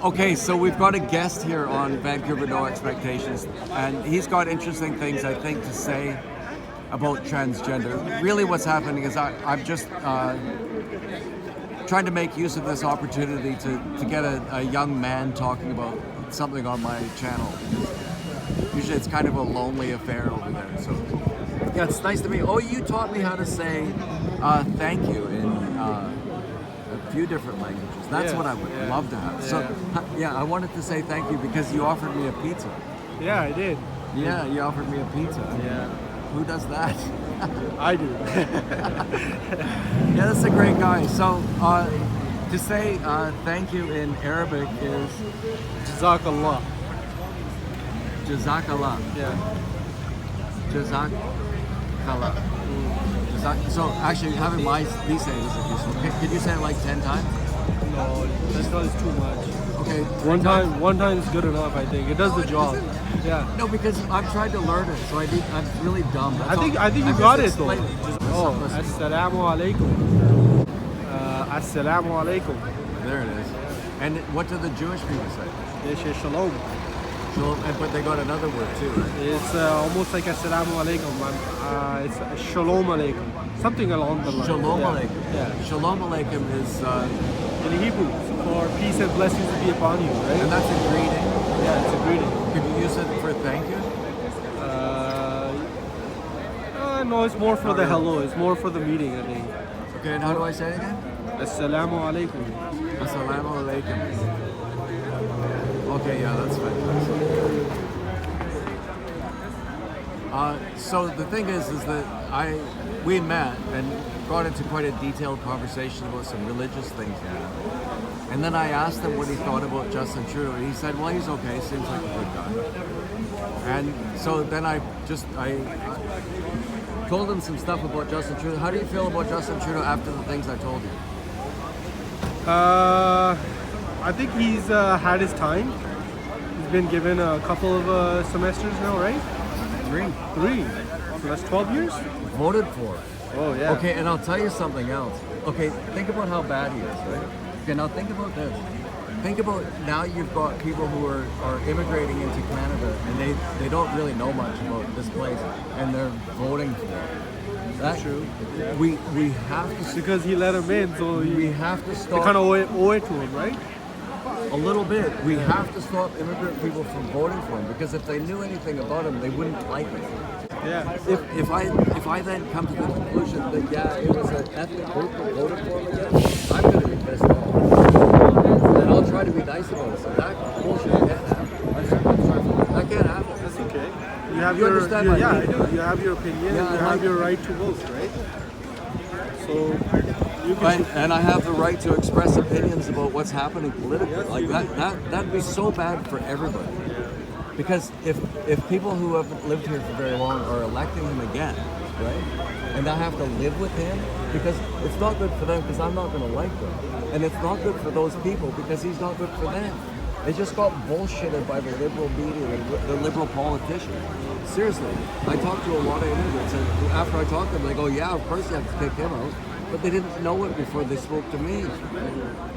Okay, so we've got a guest here on Vancouver No Expectations, and he's got interesting things, I think, to say about transgender. Really what's happening is I'm just trying to make use of this opportunity to get a young man talking about something on my channel. Usually it's kind of a lonely affair over there, so yeah, it's nice to meet you. Oh, you taught me how to say thank you in a few different languages. That's what I would love to have. So yeah, I wanted to say thank you because you offered me a pizza. Yeah, I did. Yeah, you offered me a pizza. Yeah. Who does that? I do. Yeah, that's a great guy. So to say thank you in Arabic is Jazakallah. Jazakallah. Yeah. Jazakallah. So actually, having these say this is useful. Could you say it like 10 times? No, that's not too much. Okay. One time is good enough. I think it does the job. Yeah. No, because I've tried to learn it, so I'm really dumb. I think you got it though. Oh, assalamu alaikum. Assalamu alaikum. There it is. And what do the Jewish people say? They say shalom. Shalom, but they got another word too, right? It's almost like assalamu alaikum. It's shalom alaikum. Something along the line. Shalom alaikum. Yeah. Shalom alaikum is in Hebrew for peace and blessings to be upon you, right? And that's a greeting. Yeah, it's a greeting. Could you use it for thank you? No, it's more for the hello. It's more for the meeting, I think. Okay, and how do I say it again? Assalamu alaikum. Assalamu alaikum. Okay, yeah, that's fantastic. So the thing is that we met and got into quite a detailed conversation about some religious things here. And then I asked him what he thought about Justin Trudeau, and he said, well, he's okay, seems like a good guy. And so then I told him some stuff about Justin Trudeau. How do you feel about Justin Trudeau after the things I told you? I think he's had his time. He's been given a couple of semesters now, right? Three. So that's 12 years? Voted for. Oh, yeah. Okay, and I'll tell you something else. Okay, think about how bad he is, right? Okay, now think about this. Think about now you've got people who are immigrating into Canada and they don't really know much about this place and they're voting for it. That's true. Yeah. We have to... Because he let him in, so we have to stop... They kind of owe it to him, right? A little bit. We have to stop immigrant people from voting for him because if they knew anything about him, they wouldn't like it. Yeah. If I then come to the conclusion that yeah, it was an ethnic group that voted for him again, I'm going to be pissed off. And I'll try to be nice about it. So that bullshit can't happen. That can't happen. That's okay. You have you understand my I do. You have your opinion. Yeah, you have your right to vote, right? So you can. And I have the right to express opinions about what's happening politically. Yes, like that'd be so bad for everybody. Because if people who have lived here for very long are electing him again, right, and I have to live with him, because it's not good for them because I'm not going to like them, and it's not good for those people because he's not good for them. They just got bullshitted by the liberal media and the liberal politicians. Seriously, I talked to a lot of immigrants, and after I talked to them, they go, yeah, of course you have to kick him out. But they didn't know it before they spoke to me.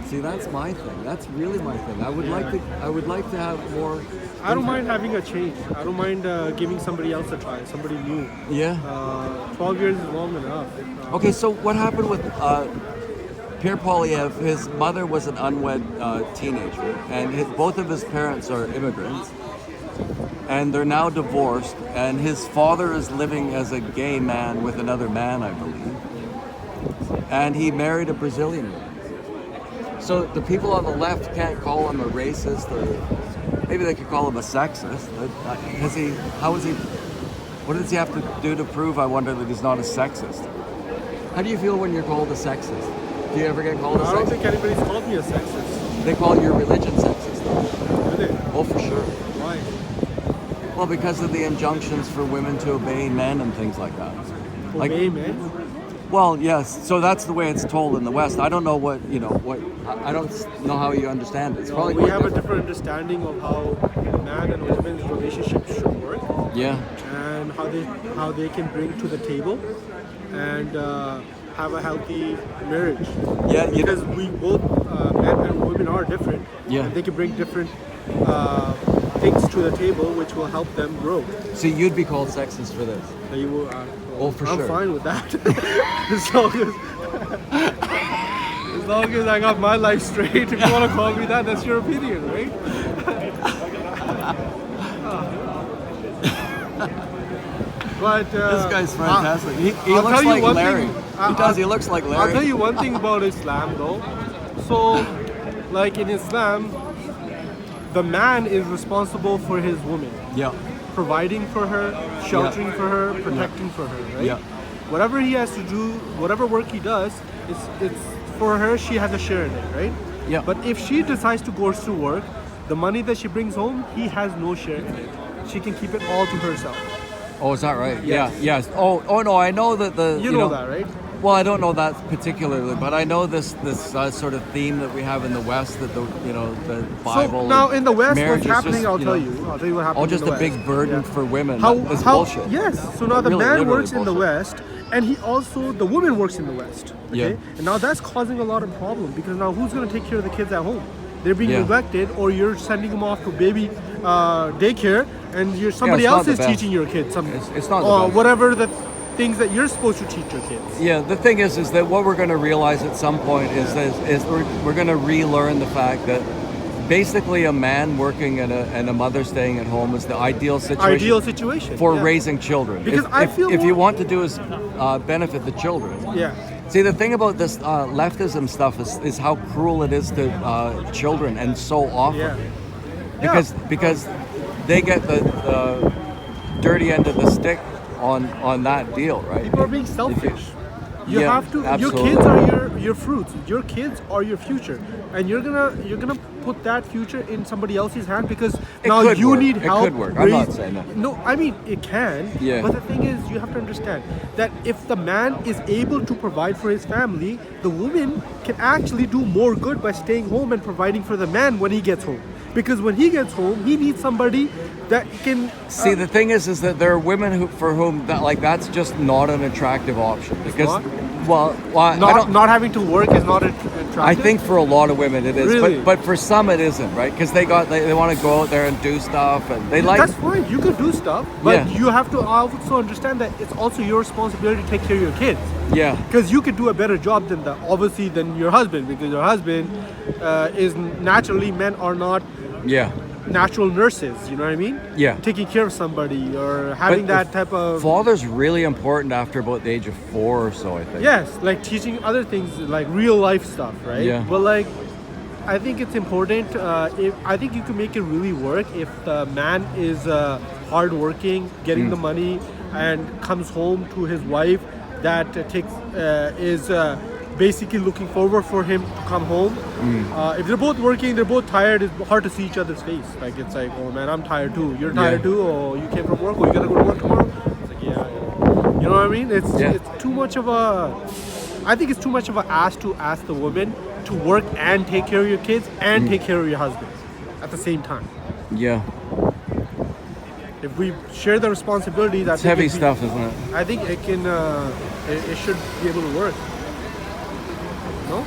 See, that's my thing. That's really my thing. I would like to have more. I don't mind having a change. I don't mind giving somebody else a try, somebody new. Yeah. 12 years is long enough. Okay, so what happened with Pierre Poilievre? His mother was an unwed teenager, and both of his parents are immigrants. And they're now divorced, and his father is living as a gay man with another man, I believe. And he married a Brazilian woman. So the people on the left can't call him a racist, or maybe they could call him a sexist. What does he have to do to prove, I wonder, that he's not a sexist? How do you feel when you're called a sexist? Do you ever get called a sexist? I don't think anybody's called me a sexist. They call your religion sexist, though. Do they? Oh, for sure. Why? Well, because of the injunctions for women to obey men and things like that. Obey men? Well, yes. So that's the way it's told in the West. I don't know what I don't know how you understand it. It's probably we have a different understanding of how man and woman's relationship should work. Yeah. And how they can bring to the table and have a healthy marriage. Yeah. Because we both men and women are different. Yeah. They can bring different things to the table, which will help them grow. See, you'd be called sexist for this. You will, Oh, for I'm sure. fine with that. As long as I got my life straight, if you want to call me that, that's your opinion, right? But This guy's fantastic. He I'll looks tell you like one Larry. thing. He does. He looks like Larry. I'll tell you one thing about Islam, though. So, like in Islam, the man is responsible for his woman, Yeah. providing for her, sheltering for her, protecting for her, right? Yeah. Whatever he has to do, whatever work he does, it's for her. She has a share in it, right? Yeah. But if she decides to go to work, the money that she brings home, he has no share in it. She can keep it all to herself. Oh, is that right? Yes. Yeah. Yes. Oh no. I know that You know that, right? Well, I don't know that particularly, but I know this sort of theme that we have in the West, that the Bible. So now in the West, marriage what's is happening? just, I'll tell you. I'll tell you what happened. Oh, just in the a big West. burden Yeah. for women. How, That's how, bullshit. Yes. So now the Really, man literally works in the bullshit. West, and the woman works in the West. Okay? Yeah. And now that's causing a lot of problem because now who's going to take care of the kids at home? They're being Yeah. neglected, or you're sending them off to baby daycare, and somebody it's not else the is best. teaching your kids some It's not the best. whatever the things that you're supposed to teach your kids. Yeah, the thing is that what we're going to realize at some point is we're going to relearn the fact that basically a man working and a mother staying at home is the ideal situation. For yeah. raising children. Because if you want to do is benefit the children. Yeah. See, the thing about this leftism stuff is how cruel it is to children, and so often. Yeah. Because they get the dirty end of the stick on that deal, right? People are being selfish. You Yeah, have to. absolutely. Your kids are your fruits. Your kids are your future, and you're gonna put that future in somebody else's hand because now could you work. need It help. could work. I'm not saying that. No, I mean it can. Yeah. But the thing is, you have to understand that if the man is able to provide for his family, the woman can actually do more good by staying home and providing for the man when he gets home. Because when he gets home, he needs somebody that can See, the thing is that there are women for whom that's just not an attractive option. Because, not? well, I don't. not having to work is not attractive. I think for a lot of women it is, Really? but for some it isn't, right? Because they want to go out there and do stuff, and they like. That's fine. You can do stuff, but Yeah. you have to also understand that it's also your responsibility to take care of your kids. Yeah. Because you could do a better job than your husband, because your husband is naturally, men are not Yeah. natural nurses. You know what I mean? Yeah. Taking care of somebody or having But that type of Father's really important after about the age of 4 or so, I think. yes, like teaching other things like real life stuff, right? Yeah. But like, I think it's important. I think you can make it really work if the man is hardworking, getting the money, and comes home to his wife that is basically looking forward for him to come home. If they're both working, they're both tired, it's hard to see each other's face. Like it's like, oh man, I'm tired too. You're tired Yeah. too, or you came from work, or you gotta go to work tomorrow. It's like, yeah. You know what I mean? It's too much of a. I think it's too much of an ask to ask the woman to work and take care of your kids and take care of your husband at the same time. Yeah. If we share the responsibilities, It's heavy stuff, isn't it? I think it can. It should be able to work. No?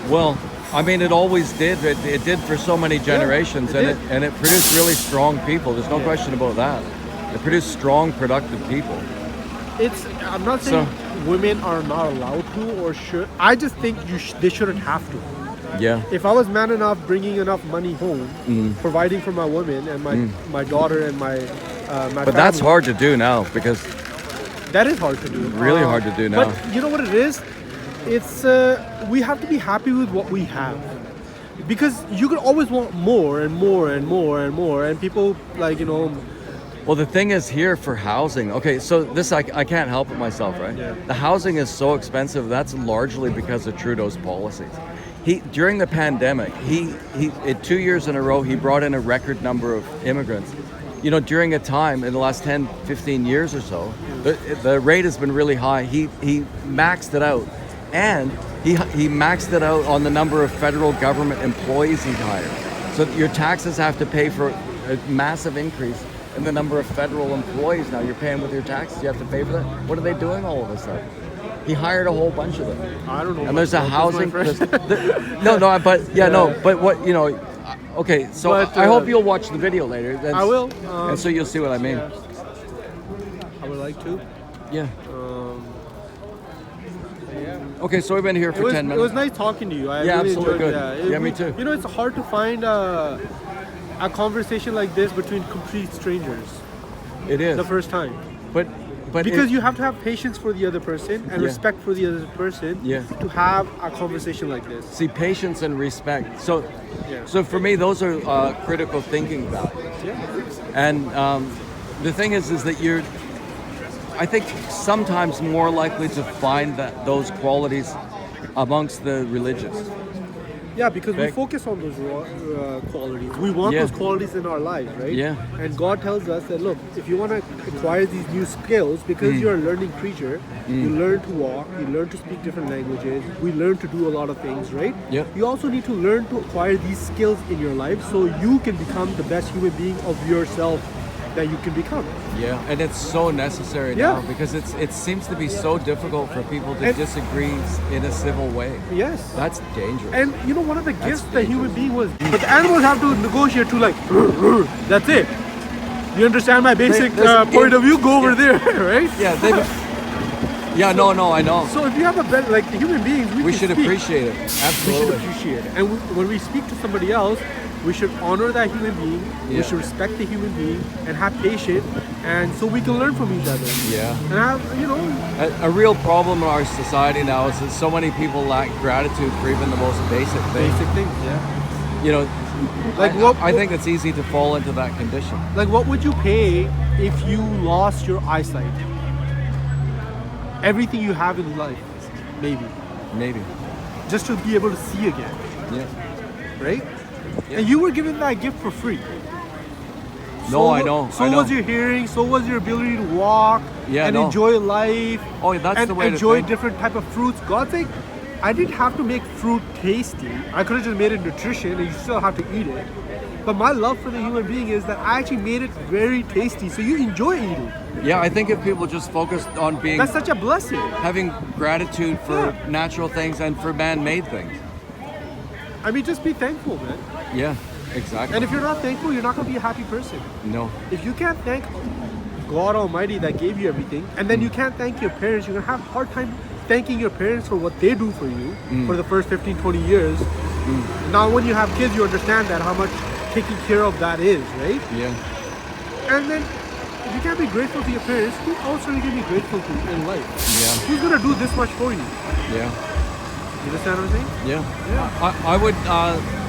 Well, I mean, it always did. It did for so many generations, it and it produced really strong people. There's no Yeah. question about that. It produced strong, productive people. I'm not saying women are not allowed to or should. I just think they shouldn't have to. Yeah. If I was man enough, bringing enough money home, providing for my woman and my daughter and my But that's family, hard to do now because That is hard to do. Really hard to do now. But you know what it is? It's we have to be happy with what we have. Because you can always want more and more and more and more, and people Well, the thing is here for housing. Okay, so this I can't help it myself, right? Yeah. The housing is so expensive. That's largely because of Trudeau's policies. During the pandemic, he 2 years in a row he brought in a record number of immigrants. You know, during a time in the last 10, 15 years or so, the rate has been really high. He maxed it out, and he maxed it out on the number of federal government employees he hired. So your taxes have to pay for a massive increase in the number of federal employees now you're paying with your taxes. You have to pay for that. What are they doing all of a sudden? He hired a whole bunch of them. I don't know. And there's a about housing. this, my friend. No, but but what okay. So But, I hope you'll watch the video later. I will. And so you'll see what I mean. Yeah. I would like to. Yeah. Yeah. Okay, so we've been here for 10 minutes. It was nice talking to you. I Yeah, really absolutely enjoyed good. it. Yeah, me too. You know, it's hard to find a conversation like this between complete strangers It is. the first time. But Because you have to have patience for the other person and Yeah. respect for the other person Yeah. to have a conversation like this. see, patience and respect. So, Yeah. so for me, those are critical thinking values. Yeah. And the thing is that you're, I think, sometimes more likely to find those qualities amongst the religious. Yeah, because we Correct. focus on those qualities. We want Yeah. those qualities in our lives, right? Yeah. And God tells us that, look, if you want to acquire these new skills, because you're a learning creature, you learn to walk, you learn to speak different languages, we learn to do a lot of things, right? Yep. You also need to learn to acquire these skills in your life so you can become the best human being of yourself that you can become. Yeah, and it's so necessary Yeah. now because it seems to be so difficult for people to And- disagree in a civil way. Yes. That's dangerous. And you know, one of the gifts that dangerous. human being was, but the animals have to negotiate to like, that's it. You understand my basic there's- point of view? Go over there, right? yeah, yeah, no, I know. So if you have a better, like human beings, We can should speak. appreciate it. We should Absolutely. appreciate it. And when we speak to somebody else, we should honor that human being. Yeah. We should respect the human being and have patience, and so we can learn from each other. Yeah. And have, you know, A real problem in our society now is that so many people lack gratitude for even the most basic things. basic things. Yeah. You know, Like I think it's easy to fall into that condition. Like, what would you pay if you lost your eyesight? Everything you have in life, maybe, Maybe. just to be able to see again, Yeah. right? Yeah. And you were given that gift for free. No, I know. So I know. was your hearing. So was your ability to walk Yeah, and no. enjoy life. Oh, that's and the way to enjoy think. different type of fruits. God's like, I didn't have to make fruit tasty. I could have just made it nutrition, and you still have to eat it. But my love for the human being is that I actually made it very tasty, so you enjoy eating. Yeah, I think if people just focused on being That's such a blessing. having gratitude for Yeah. natural things and for man-made things. I mean, just be thankful, man. Yeah, exactly. And if you're not thankful, you're not gonna be a happy person. No. If you can't thank God Almighty that gave you everything, and then you can't thank your parents, you're gonna have a hard time thanking your parents for what they do for you for the first 15, 20 years. Now, when you have kids, you understand that how much taking care of that is, right? Yeah. And then, if you can't be grateful to your parents, who else are you gonna be grateful to in life? Yeah. Who's gonna do this much for you? Yeah. You understand what I'm saying? Yeah. Yeah.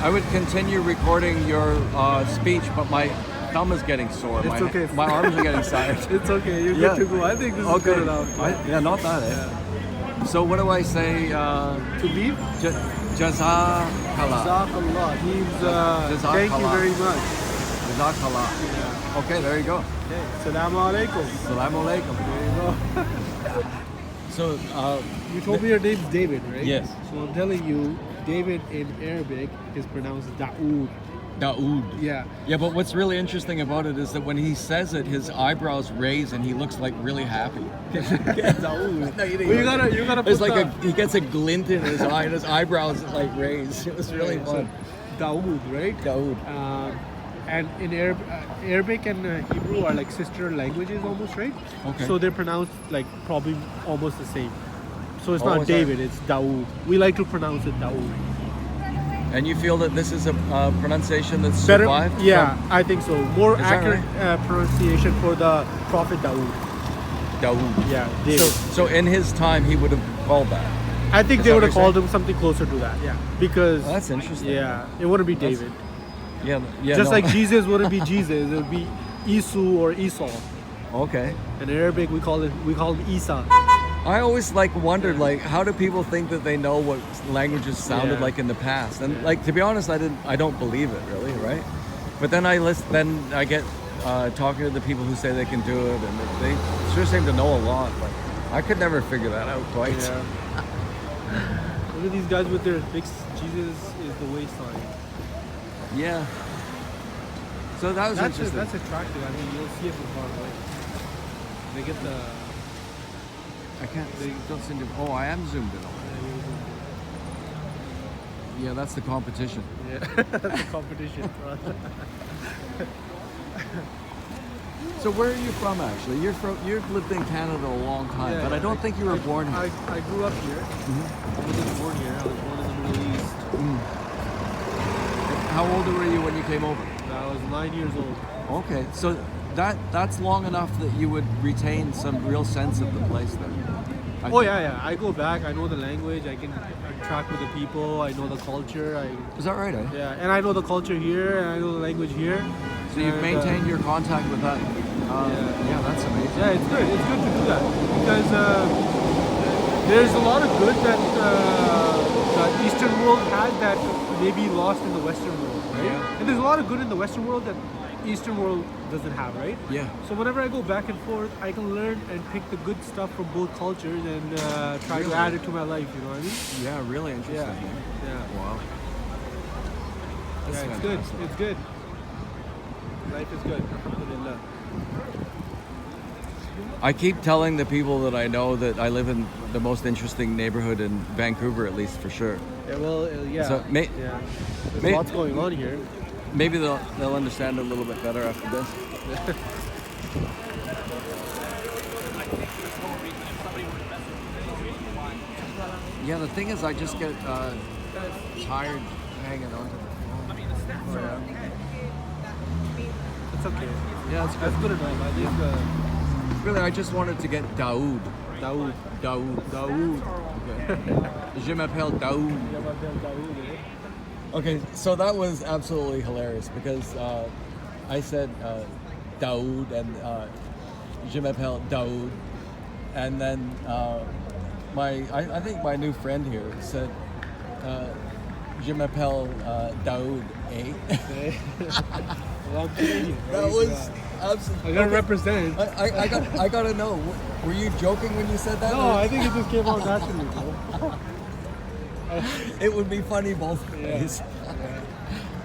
I would continue recording your speech, but my thumb is getting sore. It's my, okay. My arms are getting tired. It's okay. You're Yeah. good to go. I think this is Okay. good enough. Yeah, not bad. Eh? So what do I say? To leave? Jazakallah. Jazakallah. Means Jazakallah. thank you very much. Jazakallah. Yeah. Okay, there you go. Okay. Assalamu alaikum. Assalamu alaikum. There you go. So, You told me your name's David, right? Yes. So I'm telling you, David in Arabic is pronounced Daoud. Daoud. Yeah. Yeah, but what's really interesting about it is that when he says it, his eyebrows raise and he looks like really happy. Daoud. No, you didn't. Well, you gotta put It's like he gets a glint in his eye and his eyebrows like raise. It was really fun. Daoud, right? Daoud. And in Arabic and Hebrew are like sister languages almost, right? Okay. So they're pronounced like probably almost the same. So it's Oh, not is that- David, it's Daoud. We like to pronounce it Daoud. And you feel that this is a pronunciation that's Better, survived? yeah, I think so. More Is that accurate pronunciation for the Prophet Daoud. Daoud. Yeah, David. So in his time, he would have called that. I think is they that would what have you're called him something closer to that. Yeah, because Well, that's interesting. yeah, it wouldn't be David. Yeah. Yeah. Just no. like Jesus wouldn't be Jesus, it would be Isu or Esau. Okay. In Arabic, we call him Isa. I always wondered how do people think that they know what languages sounded Yeah. like in the past? And to be honest, I don't believe it really, right? But then I get talking to the people who say they can do it, and they sure seem to know a lot. But I could never figure that out quite. Yeah. Look at these guys with their big Jesus is the way sign. Yeah. So that was interesting. That's attractive. I mean, you'll see it from far away. They get the I can't. They don't seem to. Oh, I am zoomed in. Yeah, that's the competition. Yeah, that's a competition. So where are you from actually? You've lived in Canada a long time, Yeah, but I don't think you were born here. I grew up here. I wasn't born here. I was born in the Middle East. How old were you when you came over? I was 9 years old. Okay, so that's long enough that you would retain some real sense of the place then. I think. Yeah. I go back. I know the language. I can interact with the people. I know the culture. Is that right? Eh? Yeah, and I know the culture here, and I know the language here. So you've And, maintained your contact with that. Yeah, that's amazing. Yeah, it's good. It's good to do that because there's a lot of good that the Eastern world had that may be lost in the Western world, right? Yeah. And there's a lot of good in the Western world that Eastern world doesn't have, right? Yeah. So whenever I go back and forth, I can learn and pick the good stuff from both cultures and try Really? to add it to my life. You know what I mean? Yeah, really interesting. Yeah. Yeah. Wow. That's Yeah, it's good. fantastic. It's good. Life is good. Alhamdulillah. I keep telling the people that I know that I live in the most interesting neighborhood in Vancouver, at least for sure. Yeah, well, yeah. So, yeah. There's may- lots going on here. Maybe they'll understand it a little bit better after this. Yeah, the thing is, I just get tired hanging on to the phone. It's okay. Yeah, it's That's good enough. I think really. I just wanted to get Daoud. Daoud. Daoud. Okay. Je m'appelle Daoud. Okay, so that was absolutely hilarious because I said Daoud and Je m'appelle Daoud, and then I think my new friend here said Je m'appelle Daoud, eh? Well, I'm Canadian, right? That was absolutely. I gotta represent. I gotta know. Were you joking when you said that? No, I think it just came out naturally, bro. It would be funny both ways. Yeah.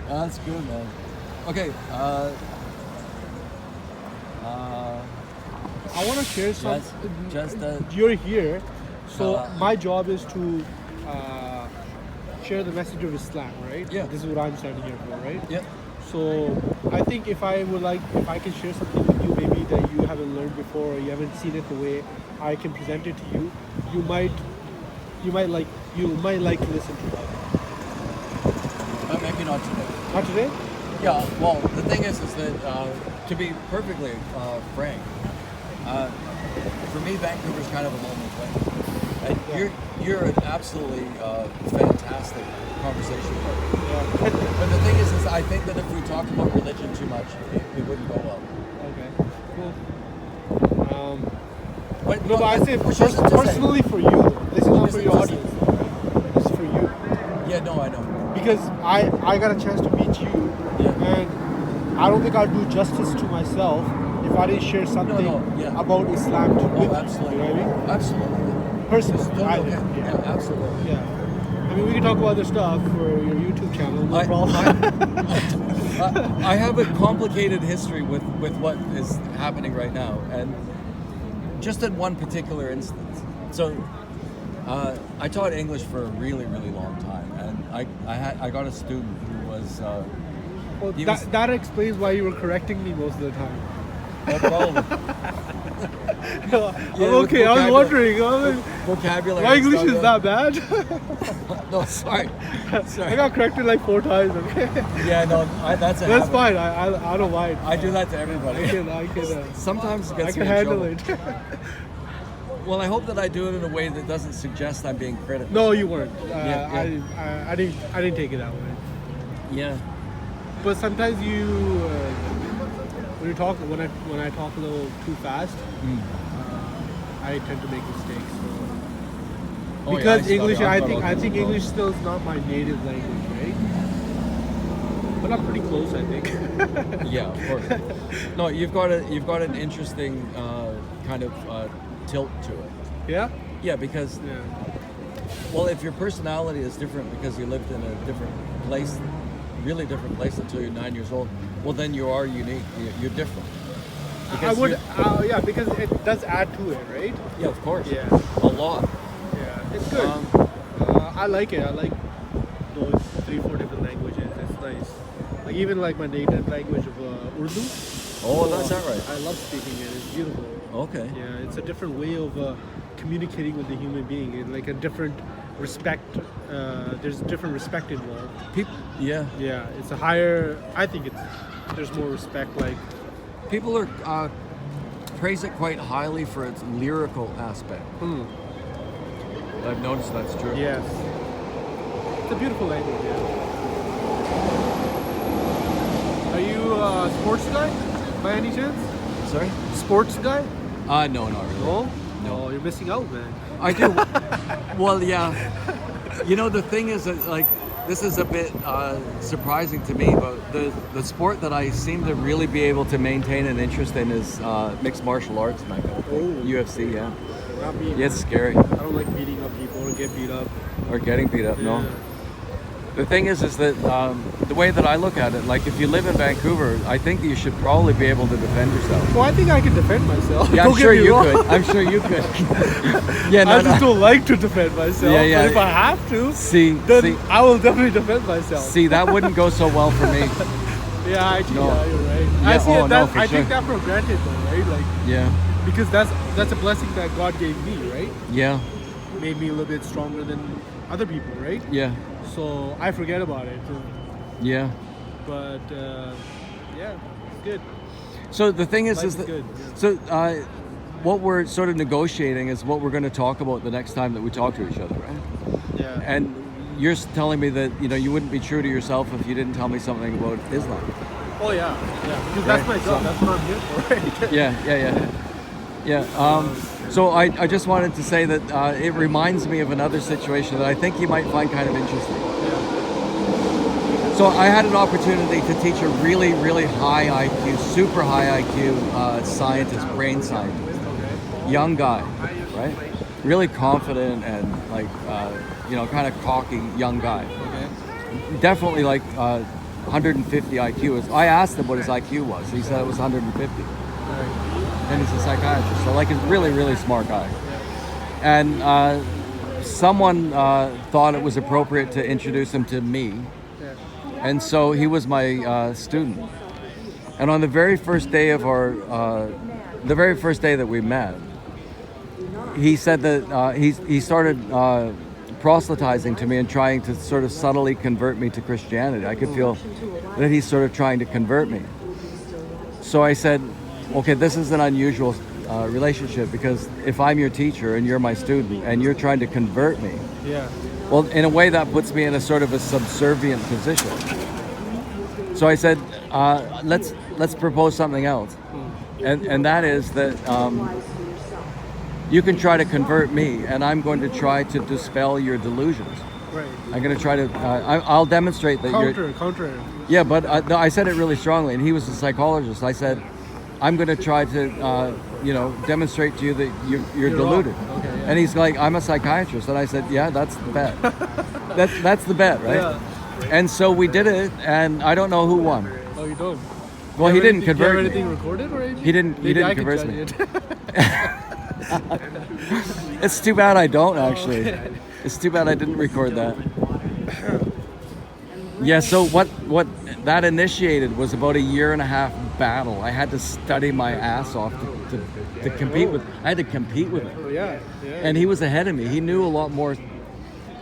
That's good, man. Okay. I want to share some. Just You're here, so Uh, my job is to share the message of Islam, right? Yeah. This is what I'm standing here for, right? yeah. So I think if I can share something with you, maybe that you haven't learned before or you haven't seen it the way I can present it to you, you might like to listen to it. Maybe not today. Not today? Yeah. Well, the thing is that to be perfectly frank, for me, Vancouver's kind of a lonely place. And you're an absolutely fantastic conversation partner. Yeah. But the thing is I think that if we talked about religion too much, it wouldn't go well. Okay. Cool. But, No, but I say which isn't to say- personally for you. This is not for isn't your to audience. This is for you. Yeah, no, I know. Because I got a chance to meet you, Yeah. and I don't think I'd do justice to myself if I didn't share something yeah. about Islam with you. Absolutely. You know what I mean? Absolutely. Personally, Totally I okay. think, Yeah, absolutely. Yeah. I mean, we can talk about other stuff for your YouTube channel, no problem. I have a complicated history with what is happening right now, and just in one particular instance. So, I taught English for a really, really long time, and I got a student who was. Well, he was that explains why you were correcting me most of the time. no problem. Okay, I was wondering. Vocabulary. My and English stuff, is yeah. that bad? No, sorry. I got corrected like 4 times. Okay, Yeah, no, that's a that's habit. fine. I don't mind. I do that to everybody. I can. Sometimes it I gets can me in handle trouble. it. Well, I hope that I do it in a way that doesn't suggest I'm being critical. No, you weren't. Yeah. I didn't take it that way. Yeah. But sometimes you, when I talk a little too fast, I tend to make mistakes. So. Oh, yeah, Because I English, struggle- I I'm think struggling. English still is not my native language, right? But I'm pretty close, I think. Yeah, of course. No, you've got an interesting kind of tilt to it. Yeah. Yeah, because Yeah. well, if your personality is different because you lived in a different place, really different place until you're 9 years old, well, then you are unique. You're different. I would, yeah, because it does add to it, right? Yeah, of course. Yeah. A lot. Yeah, it's good. I like it. I like those 3-4 different languages. It's nice. Like even like my native language of Urdu. Oh, that's that right. I love speaking it. It's beautiful. Okay. Yeah, it's a different way of communicating with the human being. It's like a different respect. There's different respect involved. Yeah. Yeah, it's a higher. I think there's more respect. Like People are praise it quite highly for its lyrical aspect. I've noticed that's true. yes, it's a beautiful language. Yeah. Are you a sports guy by any chance? Sorry? Sports guy? No, not really. No. No. Oh, you're missing out, man. I do. Well, yeah. You know, the thing is that, like, this is a bit surprising to me, but the sport that I seem to really be able to maintain an interest in is mixed martial arts and that kind of thing. Oh. UFC, yeah. Not me. Yeah, it's scary. I don't like beating up people or get beat up. Or getting beat up, no. Yeah. The thing is that the way that I look at it, like if you live in Vancouver, I think you should probably be able to defend yourself. Well, I think I can defend myself. Yeah, Don't I'm sure get me you wrong. could. I'm sure you could. Yeah, I just don't like to defend myself. Yeah, yeah. But if I have to, See, I will definitely defend myself. see, that wouldn't go so well for me. Yeah, actually, No. yeah, you're right. Yeah, I see oh, it. no, That, for I sure. take that for granted, though, right? Like Yeah, because that's a blessing that God gave me, right? yeah, Made me a little bit stronger than other people, right? yeah, So I forget about it. yeah. But yeah, it's good. So the thing is Life that is good, yeah. so what we're sort of negotiating is what we're going to talk about the next time that we talk to each other, right? Yeah. And you're telling me that you wouldn't be true to yourself if you didn't tell me something about Islam. Oh yeah, yeah. Because that's Right, my job. so- That's what I'm here for, right? Yeah. So I just wanted to say that it reminds me of another situation that I think you might find kind of interesting. So I had an opportunity to teach a really, really high IQ, super high IQ scientist, brain scientist, young guy, right? Really confident and like, kind of cocky young guy. Okay. Definitely like 150 IQ. I asked him what his IQ was. He said it was 150. Right. And he's a psychiatrist, so like a really, really smart guy. And someone thought it was appropriate to introduce him to me. Yeah. And so he was my student. And on the very first day of the very first day that we met, he said that he started proselytizing to me and trying to sort of subtly convert me to Christianity. I could feel that he's sort of trying to convert me. So I said, okay, this is an unusual relationship because if I'm your teacher and you're my student and you're trying to convert me, Yeah. well, in a way that puts me in a sort of a subservient position. So I said, let's propose something else, and that is that you can try to convert me, and I'm going to try to dispel your delusions. Right. I'm going to try to. I'll demonstrate that you're. Counter. Yeah, but no, I said it really strongly, and he was a psychologist. I said, I'm going to try to, demonstrate to you that you're deluded. wrong. Okay, yeah. And he's like, I'm a psychiatrist, and I said, yeah, that's the bet. that's the bet, right? Yeah. And so we did it, and I don't know who won. Oh, you don't. Well, he didn't Do you have convert anything me. recorded or anything? He didn't. He Maybe I didn't can convert judge me. it. It's too bad I don't actually. okay. It's too bad I didn't record that. Yeah. So what that initiated was about a year and a half battle. I had to study my ass off to compete with. I had to compete with him. Oh, yeah. Yeah. And he was ahead of me. He knew a lot more.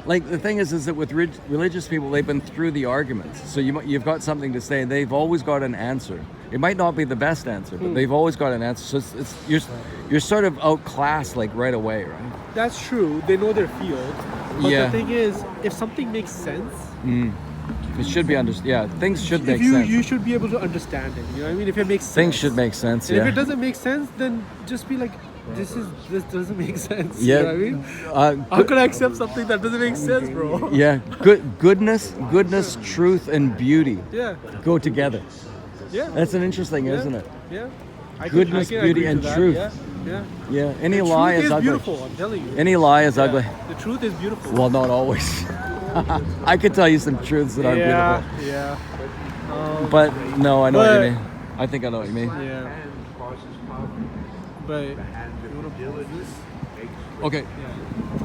Like the thing is that with religious people, they've been through the arguments. So you've got something to say. They've always got an answer. It might not be the best answer, but they've always got an answer. So you're sort of outclassed like right away, right? That's true. They know their field. But Yeah. the thing is, if something makes sense, It should be understood. Yeah, things should make if sense. you should be able to understand it. You know what I mean? If it makes sense. Things should make sense. And Yeah. if it doesn't make sense, then just be like, this doesn't make sense. Yeah. You know what I mean? How Good- could I accept something that doesn't make sense, bro? yeah. Goodness, truth, and beauty Yeah. go together. Yeah. That's an interesting, Yeah. isn't it? Yeah. Goodness, beauty, agree to and that. truth. Yeah. Yeah. Yeah. Any The lie truth is ugly. beautiful, I'm telling you. Any lie is Yeah. ugly. The truth is beautiful. Well, not always. I could tell you some truths that aren't yeah. beautiful. Yeah. But no, I know what But- you mean. I think I know what you mean. Yeah. But you wanna pause this? Okay. Yeah.